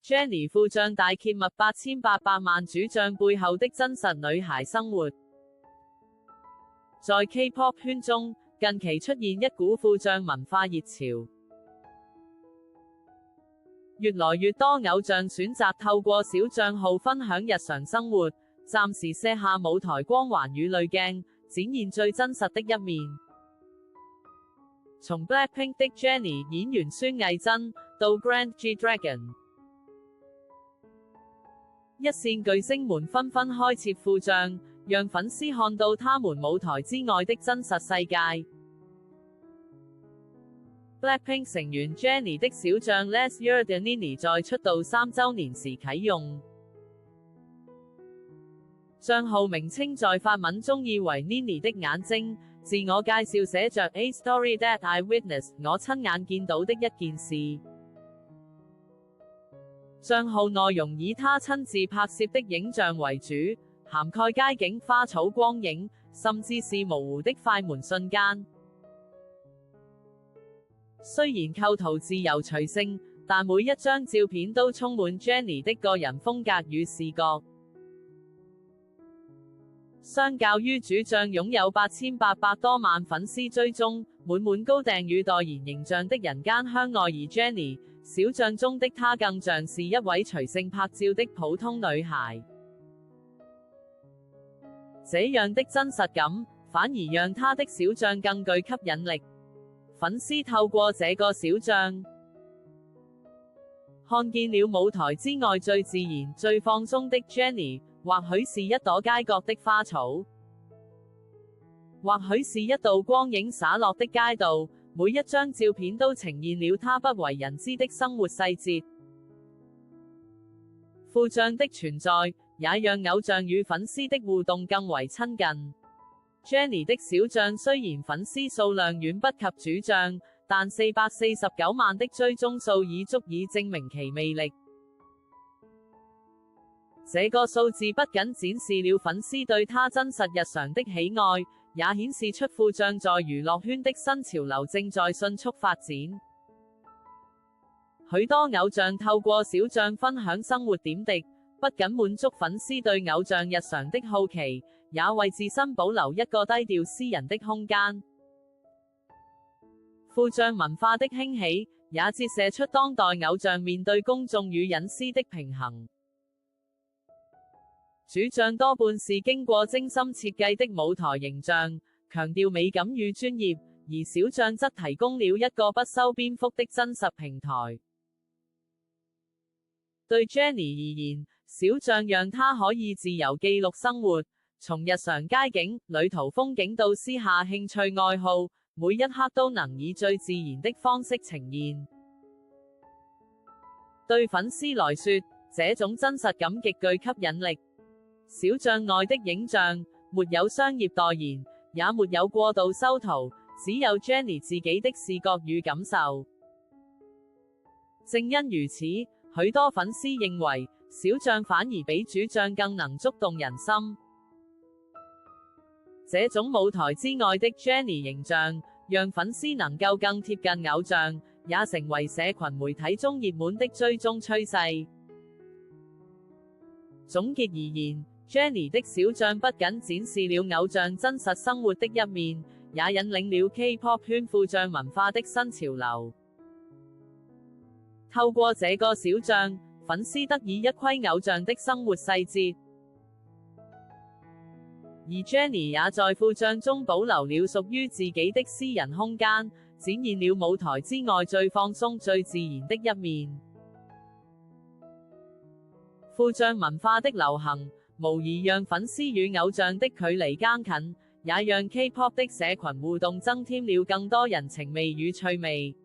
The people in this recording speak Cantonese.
Jennie 副將大揭密8800萬主將背後的真實女孩生活。在 K-pop 圈中，近期出現一股副將文化熱潮，越來越多偶像選擇透過小帳號分享日常生活，暫時卸下舞台光環與濾鏡，展現最真實的一面。從 Blackpink 的 Jennie 演員孫藝珍到 Grand G-Dragon， 一線巨星們紛紛開設副將，讓粉絲看到他們舞台之外的真實世界。Blackpink 成員 Jennie 的小帳 Let's Your Nini 在出道3週年時啟用，帳號名稱在法文中意為 Nini 的眼睛，自我介紹寫着 A story that I witnessed， 我親眼見到的一件事。帳號內容以他親自拍攝的影像為主，涵蓋街景、花草、光影，甚至是模糊的快門瞬間。雖然構圖自由隨性，但每一張照片都充滿 Jennie 的個人風格與視覺。相較於主將擁有8800多萬粉絲追蹤、滿滿高訂與代言形象的人間香愛兒 Jennie， 小帳中的她更像是一位隨性拍照的普通女孩。這樣的真實感，反而讓她的小帳更具吸引力。粉絲透過這個小帳，看見了舞台之外最自然、最放鬆的 Jennie， 或許是一朵街角的花草，或許是一道光影灑落的街道，每一張照片都呈現了她不為人知的生活細節。副將的存在，也讓偶像與粉絲的互動更為親近。Jennie 的小帳雖然粉絲數量遠不及主將，但449萬的追蹤數已足以證明其魅力。這個數字不僅展示了粉絲對他真實日常的喜愛，也顯示出副將在娛樂圈的新潮流正在迅速發展。許多偶像透過小帳分享生活點滴，不僅滿足粉絲對偶像日常的好奇，也為自身保留一個低調私人的空間。副將文化的興起，也折射出當代偶像面對公眾與隱私的平衡。主將多半是經過精心設計的舞台形象，強調美感與專業，而小帳則提供了一個不修邊幅的真實平台。對 Jennie 而言，小帳讓她可以自由記錄生活，從日常街景、旅途風景到私下興趣愛好，每一刻都能以最自然的方式呈現。對粉絲來說，這種真實感極具吸引力。小帳內的影像，沒有商業代言，也沒有過度修圖，只有 Jennie 自己的視覺與感受。正因如此，許多粉絲認為，小帳反而比主帳更能觸動人心。這種舞台之外的 Jennie 形象，讓粉絲能夠更貼近偶像，也成為社群媒體中熱門的追蹤趨勢。總結而言，Jennie 的小帳不僅展示了偶像真實生活的一面，也引領了 K-pop 圈副將文化的新潮流。透過這個小帳，粉絲得以一窺偶像的生活細節，而 Jennie 也在副帳中保留了屬於自己的私人空間，展現了舞台之外最放鬆、最自然的一面。副將文化的流行，無疑讓粉絲與偶像的距離更近，也讓 K-pop 的社群互動增添了更多人情味與趣味。